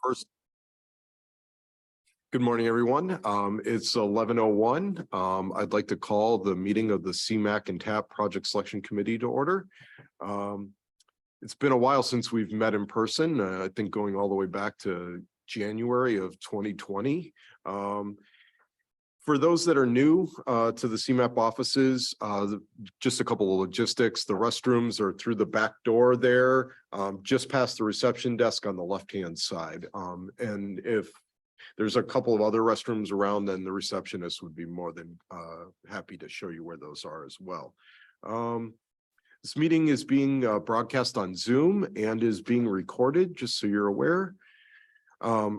First, good morning, everyone. It's 11:01. I'd like to call the meeting of the CMAQ and TAP Project Selection Committee to order. It's been a while since we've met in person. I think going all the way back to January of 2020. For those that are new to the CMAP offices, just a couple of logistics. The restrooms are through the back door there, just past the reception desk on the left-hand side. And if there's a couple of other restrooms around, then the receptionist would be more than happy to show you where those are as well. This meeting is being broadcast on Zoom and is being recorded, just so you're aware.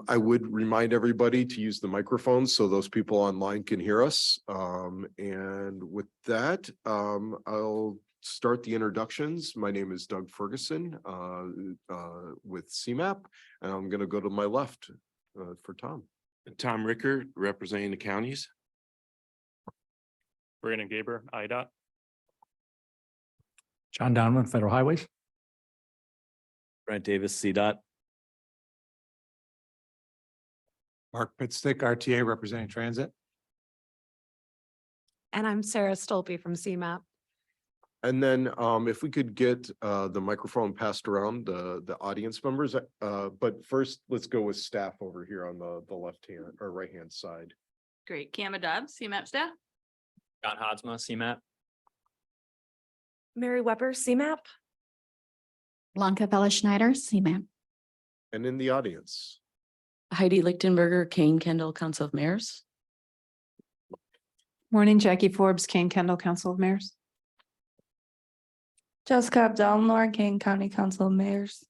I would remind everybody to use the microphone so those people online can hear us. And with that, I'll start the introductions. My name is Doug Ferguson with CMAP, and I'm going to go to my left for Tom. Tom Ricker, representing the counties. Brandon Gaber, IDOT. John Donovan, Federal Highways. Brent Davis, CDOT. Mark Pitstick, RTA, representing transit. And I'm Sarah Stolpe from CMAP. And then if we could get the microphone passed around the audience members, but first let's go with staff over here on the left hand or right hand side. Great. Cam Adab, CMAP staff. John Hodsma, CMAP. Mary Weber, CMAP. Blanca Bella Schneider, CMAP. And in the audience. Heidi Lichtenberger, Kane Kendall, Council of Mayors. Morning, Jackie Forbes, Kane Kendall, Council of Mayors. Jessica Abdel-Noor, Kane County Council of Mayors.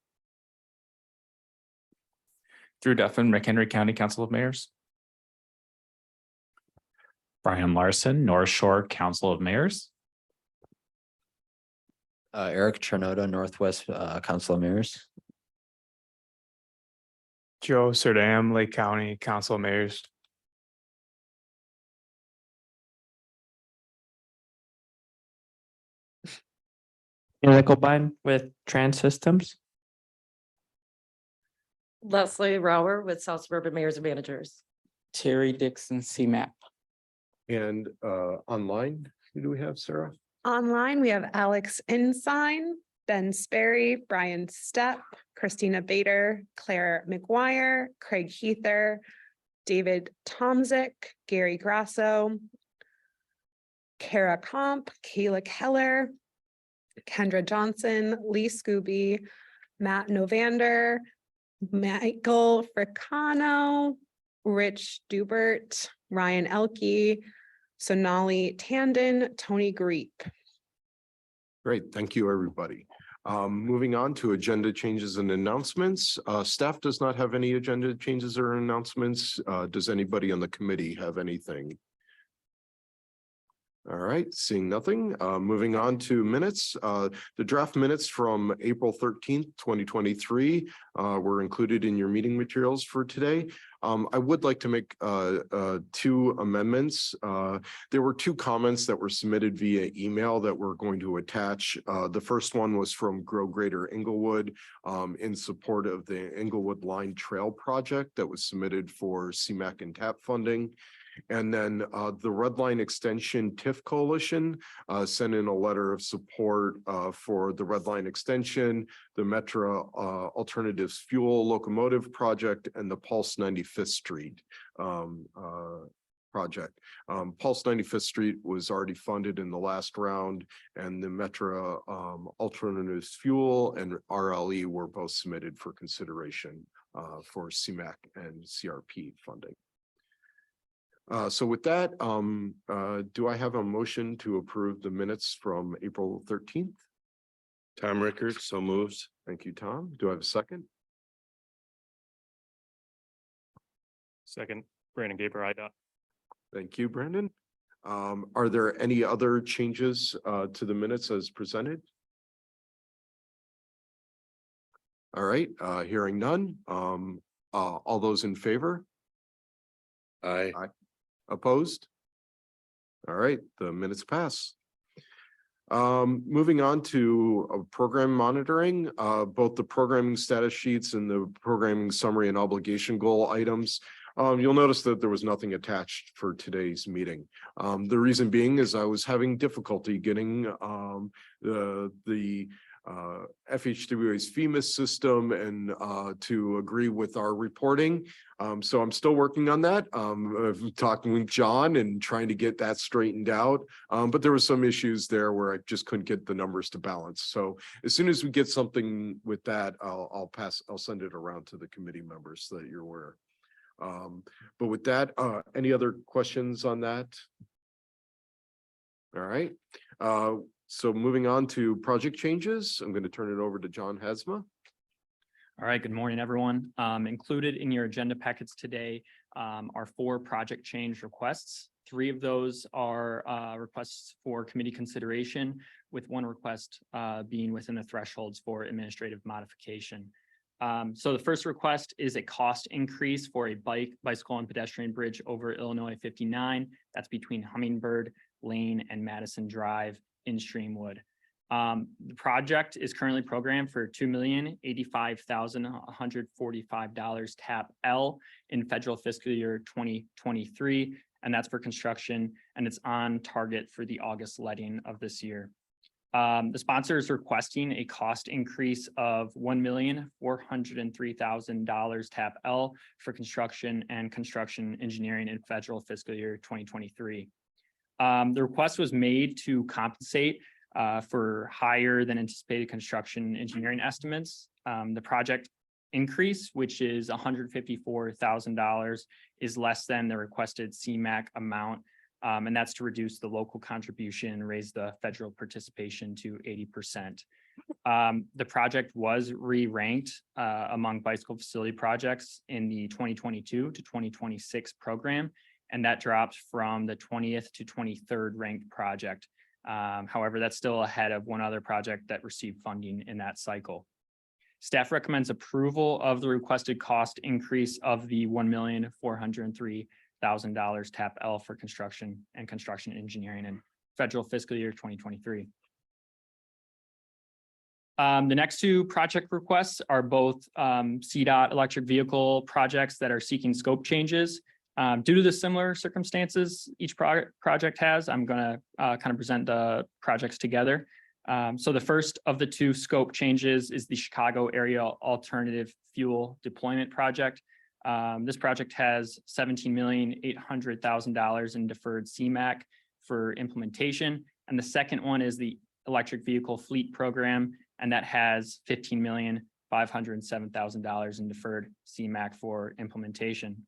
Drew Duffin, McHenry County Council of Mayors. Brian Larson, North Shore Council of Mayors. Eric Chernoda, Northwest Council of Mayors. Joe Serdam, Lake County Council of Mayors. Nickelbine with Trans Systems. Leslie Rower with South Suburban Mayors and Managers. Terry Dixon, CMAP. And online, who do we have, Sarah? Online, we have Alex Ensign, Ben Sperry, Brian Stepp, Christina Bader, Claire McGuire, Craig Heather, David Tomzik, Gary Grasso, Kara Comp, Kayla Keller, Kendra Johnson, Lee Scooby, Matt Novander, Michael Fricano, Rich Dubert, Ryan Elke, Sonali Tandon, Tony Greep. Great, thank you, everybody. Moving on to agenda changes and announcements. Staff does not have any agenda changes or announcements. Does anybody on the committee have anything? All right, seeing nothing. Moving on to minutes. The draft minutes from April 13th, 2023 were included in your meeting materials for today. I would like to make two amendments. There were two comments that were submitted via email that we're going to attach. The first one was from Grow Greater Inglewood in support of the Inglewood Line Trail project that was submitted for CMAQ and TAP funding. And then the Red Line Extension TIF Coalition sent in a letter of support for the Red Line Extension, the Metro Alternatives Fuel Locomotive Project, and the Pulse 95th Street project. Pulse 95th Street was already funded in the last round, and the Metro Alternatives Fuel and RLE were both submitted for consideration for CMAQ and CRP funding. So with that, do I have a motion to approve the minutes from April 13th? Tom Ricker, so moved. Thank you, Tom. Do I have a second? Second, Brandon Gaber, IDOT. Thank you, Brandon. Are there any other changes to the minutes as presented? All right, hearing none. All those in favor? Aye. Opposed? All right, the minutes pass. Moving on to program monitoring, both the programming status sheets and the programming summary and obligation goal items. You'll notice that there was nothing attached for today's meeting. The reason being is I was having difficulty getting the FHWA's FEMA system and to agree with our reporting. So I'm still working on that. I've talking with John and trying to get that straightened out. But there were some issues there where I just couldn't get the numbers to balance. So as soon as we get something with that, I'll send it around to the committee members so that you're aware. But with that, any other questions on that? All right. So moving on to project changes, I'm going to turn it over to John Hasma. All right, good morning, everyone. Included in your agenda packets today are 4 project change requests. 3 of those are requests for committee consideration, with 1 request being within the thresholds for administrative modification. So the first request is a cost increase for a bicycle and pedestrian bridge over Illinois 59. That's between Hummingbird Lane and Madison Drive in Streamwood. The project is currently programmed for $2,085,145 TAP L in federal fiscal year 2023, and that's for construction, and it's on target for the August letting of this year. The sponsor is requesting a cost increase of $1,403,000 TAP L for construction and construction engineering in federal fiscal year 2023. The request was made to compensate for higher than anticipated construction engineering estimates. The project increase, which is $154,000, is less than the requested CMAQ amount. And that's to reduce the local contribution and raise the federal participation to 80%. The project was re-ranked among bicycle facility projects in the 2022 to 2026 program, and that dropped from the 20th to 23rd ranked project. However, that's still ahead of 1 other project that received funding in that cycle. Staff recommends approval of the requested cost increase of the $1,403,000 TAP L for construction and construction engineering in federal fiscal year 2023. The next 2 project requests are both CDOT electric vehicle projects that are seeking scope changes. Due to the similar circumstances each project has, I'm going to kind of present the projects together. So the first of the 2 scope changes is the Chicago Area Alternative Fuel Deployment Project. This project has $17,800,000 in deferred CMAQ for implementation. And the second one is the Electric Vehicle Fleet Program, and that has $15,507,000 in deferred CMAQ for implementation.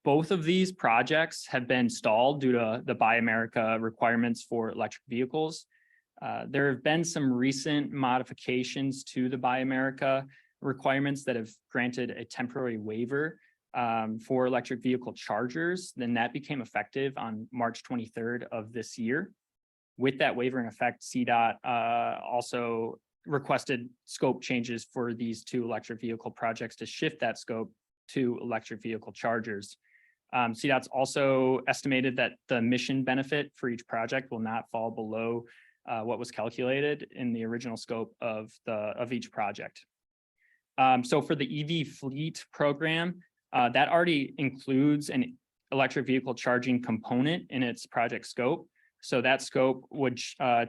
Both of these projects have been stalled due to the Buy America requirements for electric vehicles. There have been some recent modifications to the Buy America requirements that have granted a temporary waiver for electric vehicle chargers. Then that became effective on March 23rd of this year. With that waiver in effect, CDOT also requested scope changes for these 2 electric vehicle projects to shift that scope to electric vehicle chargers. CDOT's also estimated that the mission benefit for each project will not fall below what was calculated in the original scope of each project. So for the EV fleet program, that already includes an electric vehicle charging component in its project scope. So that scope would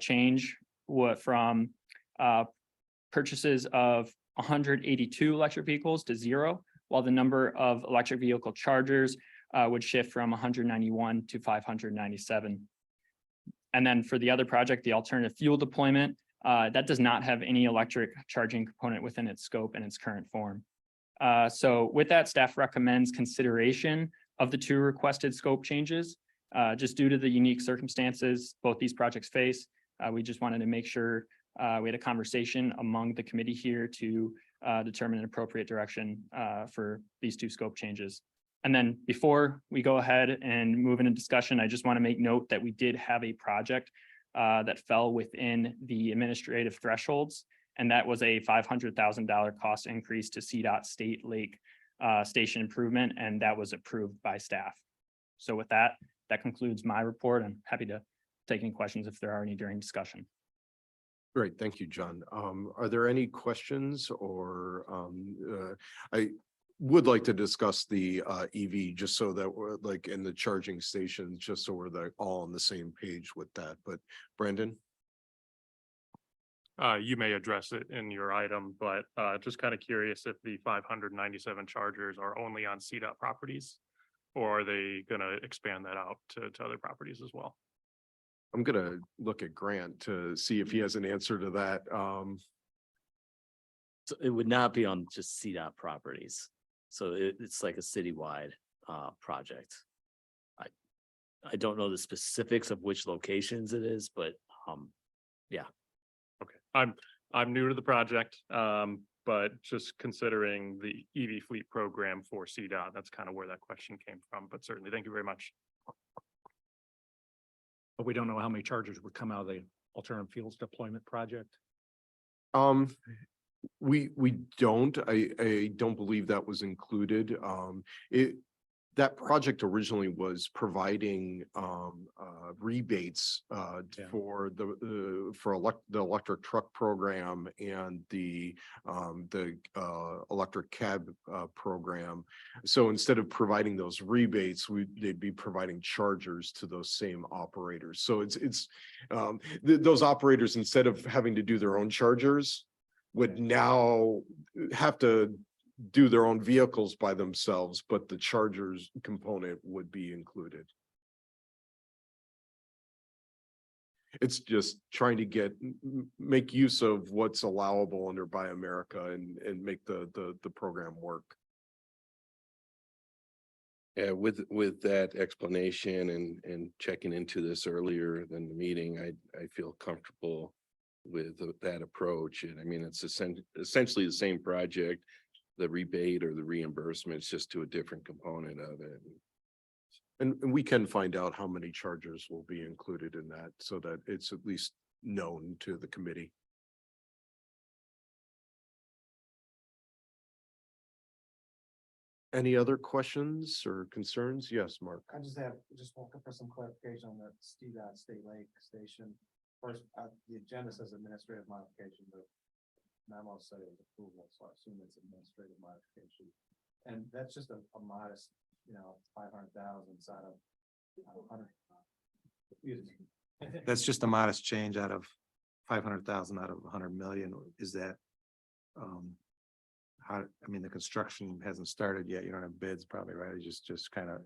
change from purchases of 182 electric vehicles to 0, while the number of electric vehicle chargers would shift from 191 to 597. And then for the other project, the alternative fuel deployment, that does not have any electric charging component within its scope in its current form. So with that, staff recommends consideration of the 2 requested scope changes. Just due to the unique circumstances both these projects face, we just wanted to make sure we had a conversation among the committee here to determine an appropriate direction for these 2 scope changes. And then before we go ahead and move into discussion, I just want to make note that we did have a project that fell within the administrative thresholds, and that was a $500,000 cost increase to CDOT State Lake Station improvement, and that was approved by staff. So with that, that concludes my report. I'm happy to take any questions if there are any during discussion. Great, thank you, John. Are there any questions or I would like to discuss the EV just so that we're like in the charging stations, just so we're all on the same page with that. But Brandon? You may address it in your item, but just kind of curious if the 597 chargers are only on CDOT properties, or are they gonna expand that out to other properties as well? I'm gonna look at Grant to see if he has an answer to that. So it would not be on just CDOT properties. So it's like a citywide project. I don't know the specifics of which locations it is, but yeah. Okay, I'm new to the project, but just considering the EV fleet program for CDOT, that's kind of where that question came from, but certainly, thank you very much. But we don't know how many chargers would come out of the alternative fuels deployment project. We don't, I don't believe that was included. That project originally was providing rebates for the electric truck program and the electric cab program. So instead of providing those rebates, they'd be providing chargers to those same operators. So those operators, instead of having to do their own chargers, would now have to do their own vehicles by themselves, but the chargers component would be included. It's just trying to make use of what's allowable under Buy America and make the program work. Yeah, with that explanation and checking into this earlier than the meeting, I feel comfortable with that approach. And I mean, it's essentially the same project. The rebate or the reimbursement is just to a different component of it. And we can find out how many chargers will be included in that so that it's at least known to the committee. Any other questions or concerns? Yes, Mark. I just looking for some clarification on the CDOT State Lake Station. First, the agenda says administrative modification, but memo said it was approval, so I assume it's administrative modification. And that's just a modest, 500,000 out of 100. Excuse me. That's just a modest change out of 500,000 out of 100 million. Is that the construction hasn't started yet. You don't have bids probably, right? It's just kind of.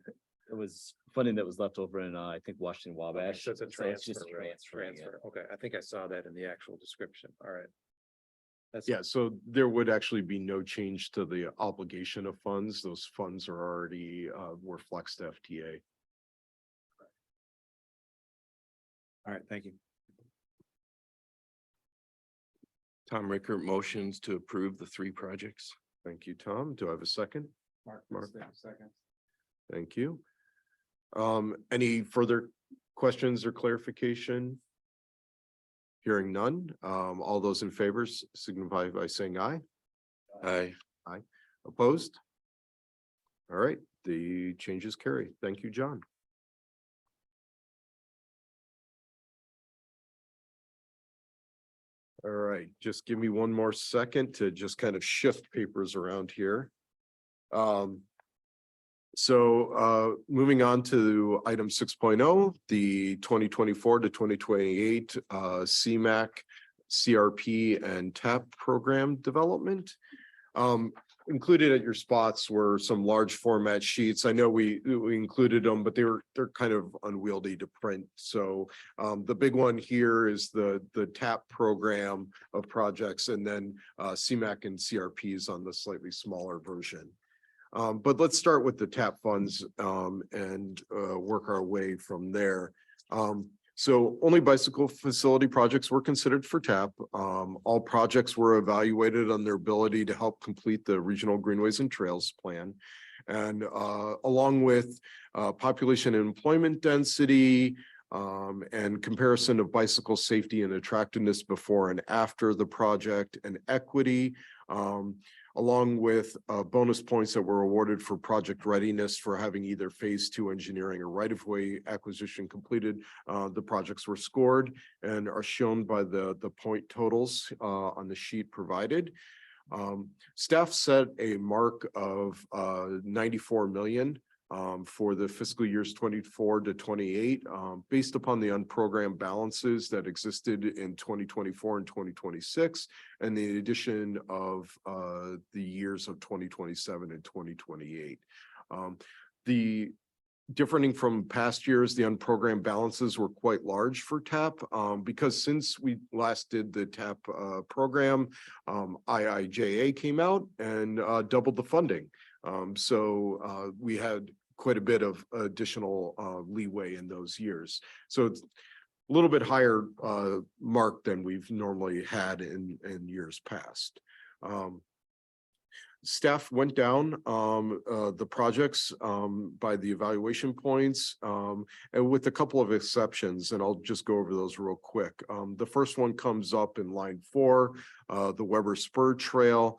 It was funding that was left over in, I think, Washington Wabash. So it's a just transfer. transferring it. Okay, I think I saw that in the actual description. All right. Yeah, so there would actually be no change to the obligation of funds. Those funds are already were flexed to FTA. All right, thank you. Tom Ricker motions to approve the 3 projects. Thank you, Tom. Do I have a second? Mark. Second. Thank you. Any further questions or clarification? Hearing none. All those in favor signify by saying aye. Aye. Opposed? All right, the changes carry. Thank you, John. All right, just give me one more second to just kind of shift papers around here. Moving on to item 6.0, the 2024 to 2028 CMAQ, CRP and TAP program development. Included at your spots were some large format sheets. I know we included them, but they're kind of unwieldy to print. So the big one here is the TAP program of projects, and then CMAQ and CRPs on the slightly smaller version. But let's start with the TAP funds and work our way from there. So only bicycle facility projects were considered for TAP. All projects were evaluated on their ability to help complete the regional greenways and trails plan. And along with population and employment density and comparison of bicycle safety and attractiveness before and after the project and equity. along with bonus points that were awarded for project readiness for having either phase 2 engineering or right-of-way acquisition completed. The projects were scored and are shown by the point totals on the sheet provided. Staff set a mark of 94 million for the fiscal years 24 to 28, based upon the unprogrammed balances that existed in 2024 and 2026, and the addition of the years of 2027 and 2028. Differing from past years, the unprogrammed balances were quite large for TAP because since we last did the TAP program, IIJA came out and doubled the funding. So we had quite a bit of additional leeway in those years. So it's a little bit higher mark than we've normally had in years past. Staff went down the projects by the evaluation points, and with a couple of exceptions, and I'll just go over those real quick. The first one comes up in line 4, the Weber Spur Trail.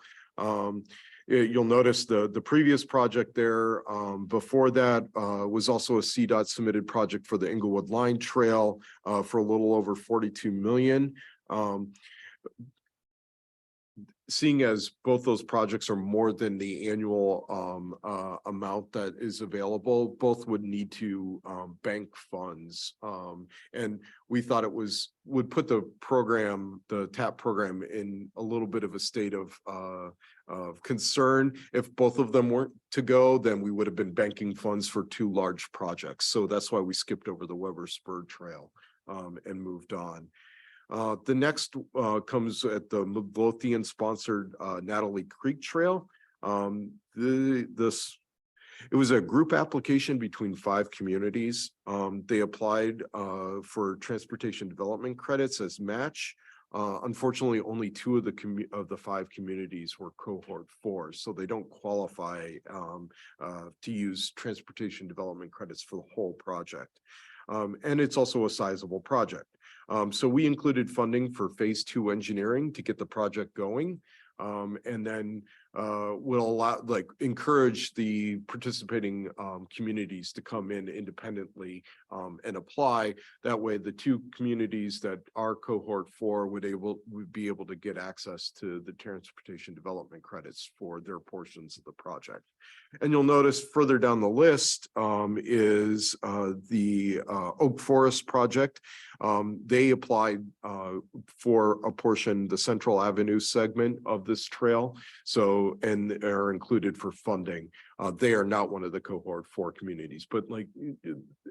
You'll notice the previous project there before that was also a CDOT submitted project for the Inglewood Line Trail for a little over 42 million. Seeing as both those projects are more than the annual amount that is available, both would need to bank funds. And we thought it would put the TAP program in a little bit of a state of concern. If both of them weren't to go, then we would have been banking funds for 2 large projects. So that's why we skipped over the Weber Spur Trail and moved on. The next comes at the Midlothian sponsored Natalie Creek Trail. It was a group application between 5 communities. They applied for transportation development credits as match. Unfortunately, only 2 of the 5 communities were cohort 4, so they don't qualify to use transportation development credits for the whole project. And it's also a sizable project. So we included funding for phase 2 engineering to get the project going, and then will encourage the participating communities to come in independently and apply. That way, the 2 communities that are cohort 4 would be able to get access to the transportation development credits for their portions of the project. And you'll notice further down the list is the Oak Forest project. They applied for a portion, the Central Avenue segment of this trail, and are included for funding. They are not one of the cohort 4 communities, but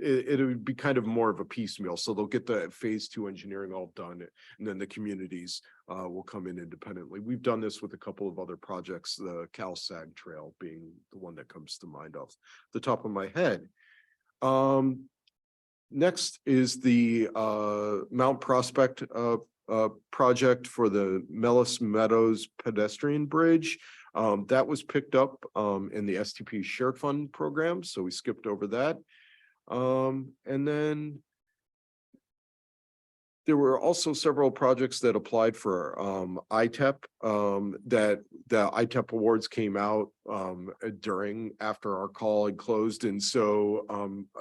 it would be kind of more of a piecemeal. So they'll get the phase 2 engineering all done, and then the communities will come in independently. We've done this with a couple of other projects, the Cal-Sag Trail being the one that comes to mind off the top of my head. Next is the Mount Prospect project for the Mellis Meadows pedestrian bridge. That was picked up in the STP Shared Fund program, so we skipped over that. And then there were also several projects that applied for ITEP that the ITEP awards came out after our call had closed. And so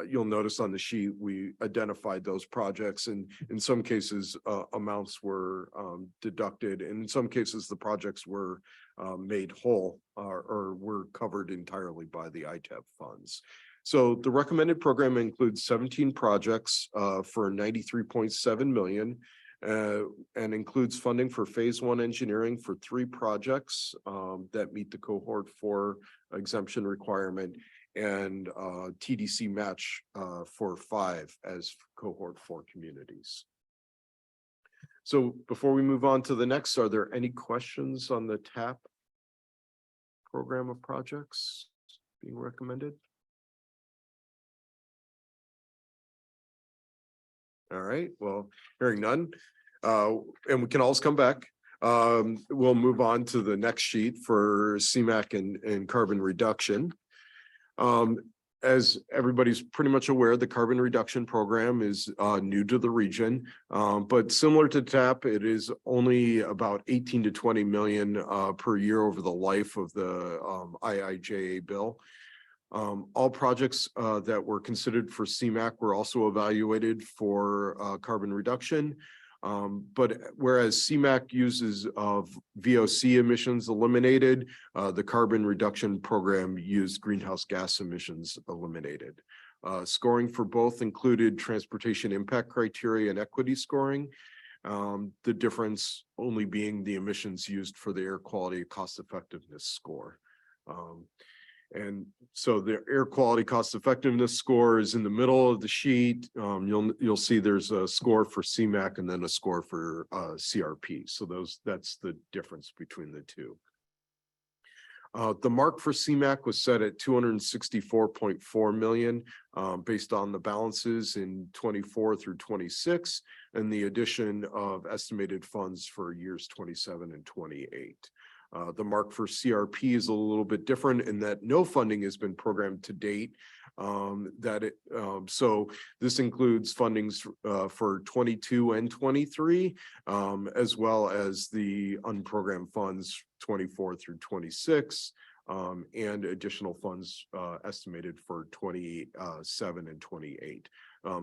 you'll notice on the sheet, we identified those projects, and in some cases amounts were deducted. And in some cases, the projects were made whole or were covered entirely by the ITEP funds. So the recommended program includes 17 projects for 93.7 million and includes funding for phase 1 engineering for 3 projects that meet the cohort 4 exemption requirement, and TDC match for 5 as cohort 4 communities. So before we move on to the next, are there any questions on the TAP program of projects being recommended? All right, well, hearing none, and we can always come back. We'll move on to the next sheet for CMAQ and carbon reduction. as everybody's pretty much aware, the carbon reduction program is new to the region. But similar to TAP, it is only about 18 to 20 million per year over the life of the IIJA bill. All projects that were considered for CMAQ were also evaluated for carbon reduction. But whereas CMAQ uses VOC emissions eliminated, the carbon reduction program used greenhouse gas emissions eliminated. Scoring for both included transportation impact criteria and equity scoring. The difference only being the emissions used for the air quality cost effectiveness score. And so the air quality cost effectiveness score is in the middle of the sheet. You'll see there's a score for CMAQ and then a score for CRP. So that's the difference between the two. The mark for CMAQ was set at 264.4 million based on the balances in 24 through 26 and the addition of estimated funds for years 27 and 28. The mark for CRP is a little bit different in that no funding has been programmed to date. So this includes fundings for 22 and 23, as well as the unprogrammed funds 24 through 26, and additional funds estimated for 27 and 28.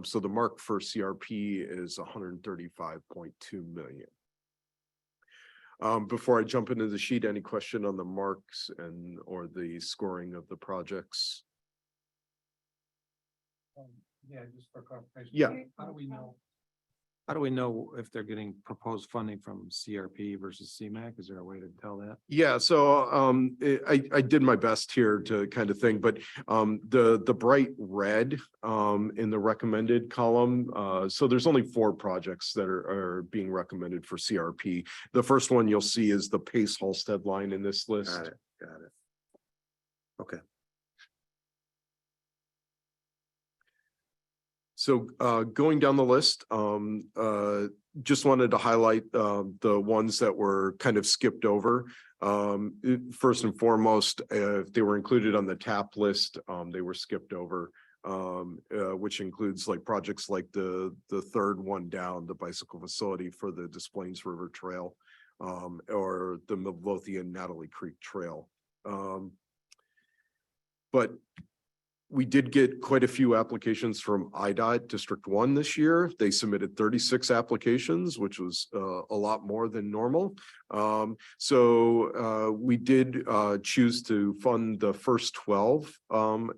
So the mark for CRP is 135.2 million. Before I jump into the sheet, any question on the marks or the scoring of the projects? Yeah, just for clarification. Yeah. How do we know if they're getting proposed funding from CRP versus CMAQ? Is there a way to tell that? Yeah, so I did my best here to kind of think, but the bright red in the recommended column, so there's only 4 projects that are being recommended for CRP. The first one you'll see is the Pace Halstead line in this list. Got it. Okay. So going down the list, just wanted to highlight the ones that were kind of skipped over. First and foremost, if they were included on the TAP list, they were skipped over, which includes like projects like the third one down, the bicycle facility for the Des Plaines River Trail, or the Midlothian Natalie Creek Trail. But we did get quite a few applications from IDOT District 1 this year. They submitted 36 applications, which was a lot more than normal. So we did choose to fund the first 12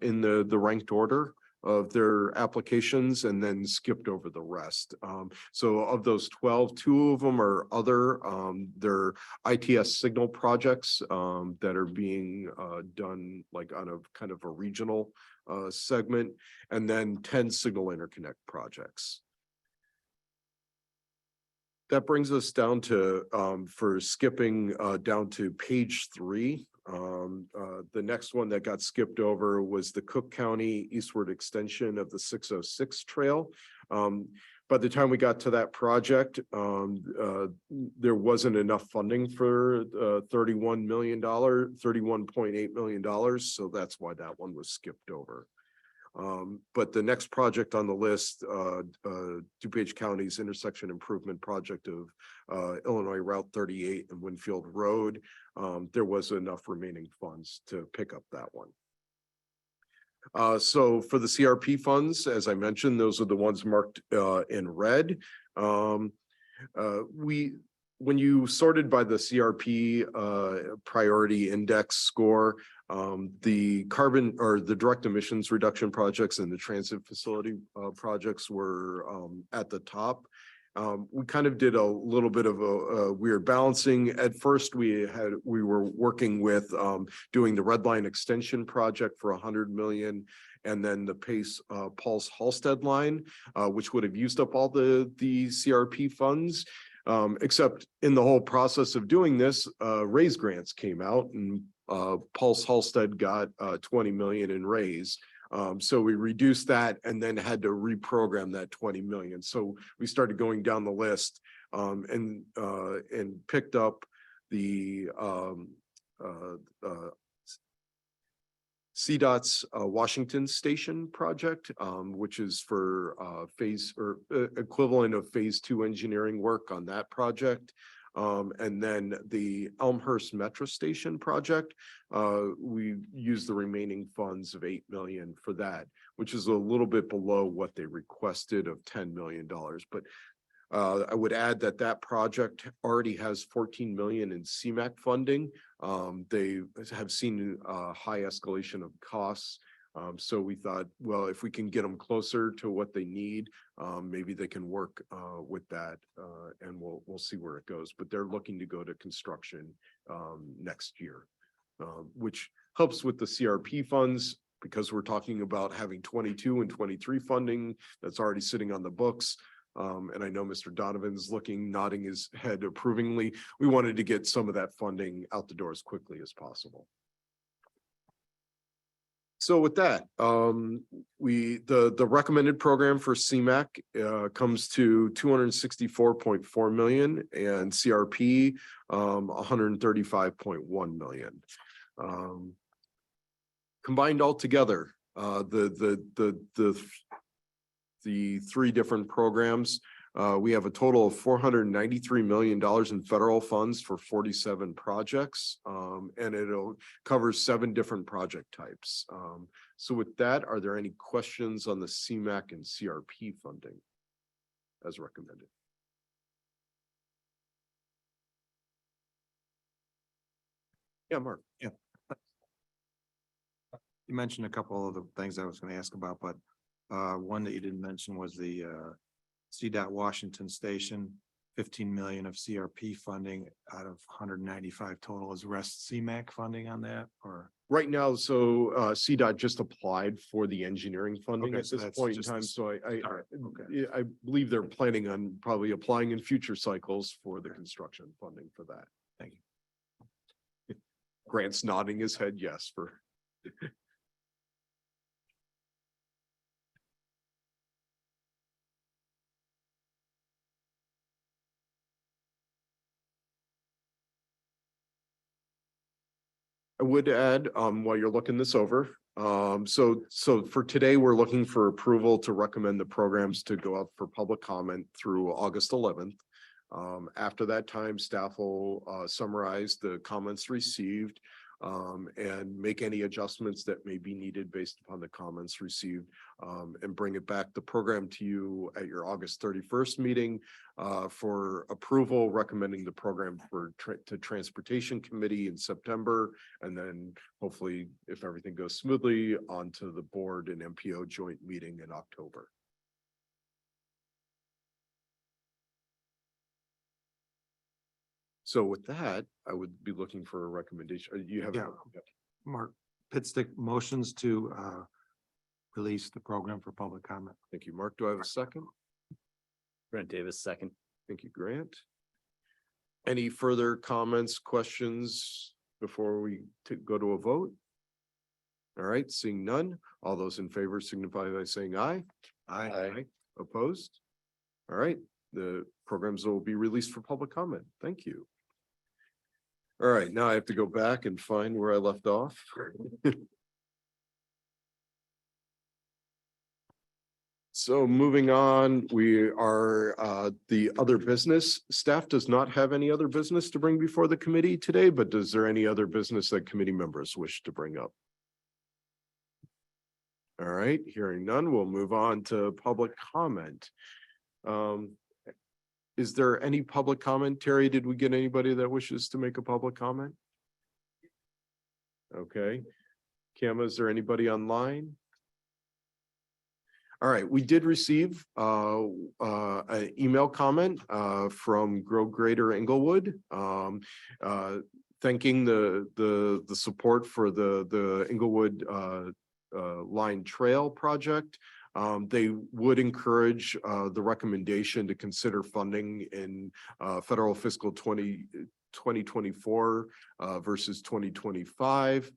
in the ranked order of their applications and then skipped over the rest. So of those 12, 2 of them are other, they're ITS signal projects that are being done like on a kind of a regional segment, and then 10 signal interconnect projects. That brings us down to, for skipping down to page 3. The next one that got skipped over was the Cook County eastward extension of the 606 trail. By the time we got to that project, there wasn't enough funding for $31.8 million. So that's why that one was skipped over. But the next project on the list, DuPage County's intersection improvement project of Illinois Route 38 and Winfield Road, there was enough remaining funds to pick up that one. So for the CRP funds, as I mentioned, those are the ones marked in red. When you sorted by the CRP priority index score, the carbon or the direct emissions reduction projects and the transit facility projects were at the top. We kind of did a little bit of a weird balancing. At first, we were working with doing the Red Line extension project for 100 million, and then the Pace Pulse Halstead line, which would have used up all the CRP funds. Except in the whole process of doing this, raise grants came out, and Pulse Halstead got 20 million in raise. So we reduced that and then had to reprogram that 20 million. So we started going down the list and picked up the CDOT's Washington Station project, which is for equivalent of phase 2 engineering work on that project. And then the Elmhurst Metro Station project, we use the remaining funds of 8 million for that, which is a little bit below what they requested of $10 million. But I would add that that project already has 14 million in CMAQ funding. They have seen high escalation of costs. So we thought, well, if we can get them closer to what they need, maybe they can work with that, and we'll see where it goes. But they're looking to go to construction next year, which helps with the CRP funds, because we're talking about having 22 and 23 funding that's already sitting on the books. And I know Mr. Donovan's nodding his head approvingly. We wanted to get some of that funding out the door as quickly as possible. So with that, the recommended program for CMAQ comes to 264.4 million, and CRP 135.1 million. Combined all together, the three different programs, we have a total of $493 million in federal funds for 47 projects, and it'll cover 7 different project types. So with that, are there any questions on the CMAQ and CRP funding as recommended? Yeah, Mark. Yeah. You mentioned a couple of the things I was going to ask about, but one that you didn't mention was the CDOT Washington Station, 15 million of CRP funding out of 195 total. Is the rest CMAQ funding on that, or? Right now, so CDOT just applied for the engineering funding Okay, at so this that's point in just time. this- So Okay. I believe they're planning on probably applying in future cycles for the construction funding for that. Thank you. Grant's nodding his head yes for. I would add, while you're looking this over, so for today, we're looking for approval to recommend the programs to go up for public comment through August 11th. After that time, staff will summarize the comments received and make any adjustments that may be needed based upon the comments received, and bring it back, the program, to you at your August 31st meeting for approval, recommending the program to Transportation Committee in September, and then hopefully, if everything goes smoothly, onto the board and MPO joint meeting in October. So with that, I would be looking for a recommendation. You have. Yeah. Mark Pitstick motions to release the program for public comment. Thank you, Mark. Do I have a second? Grant Davis, second. Thank you, Grant. Any further comments, questions before we go to a vote? All right, seeing none. All those in favor signify by saying aye. Aye. Opposed? All right, the programs will be released for public comment. Thank you. All right, now I have to go back and find where I left off. So moving on, we are the other business. Staff does not have any other business to bring before the committee today, but is there any other business that committee members wish to bring up? All right, hearing none, we'll move on to public comment. Is there any public comment? Terry, did we get anybody that wishes to make a public comment? Okay. Kim, is there anybody online? All right, we did receive an email comment from Grow Greater Inglewood, thanking the support for the Inglewood Line Trail project. They would encourage the recommendation to consider funding in federal fiscal 2024 versus 2025.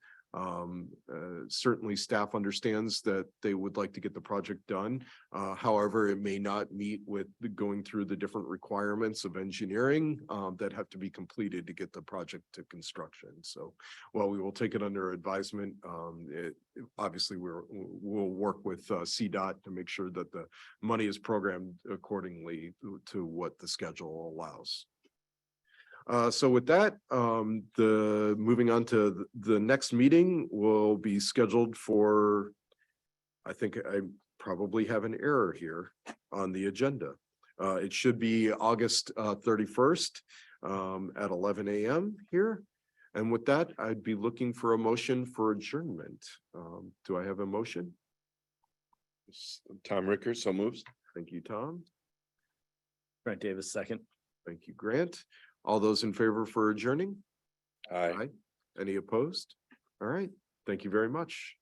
Certainly staff understands that they would like to get the project done. However, it may not meet with going through the different requirements of engineering that have to be completed to get the project to construction. So while we will take it under advisement, obviously we'll work with CDOT to make sure that the money is programmed accordingly to what the schedule allows. So with that, moving on to the next meeting will be scheduled for, I think I probably have an error here on the agenda. It should be August 31st at 11 a.m. here. And with that, I'd be looking for a motion for adjournment. Do I have a motion? Tom Ricker, so moves. Thank you, Tom. Grant Davis, second. Thank you, Grant. All those in favor for adjourning? Aye. Any opposed? All right. Thank you very much.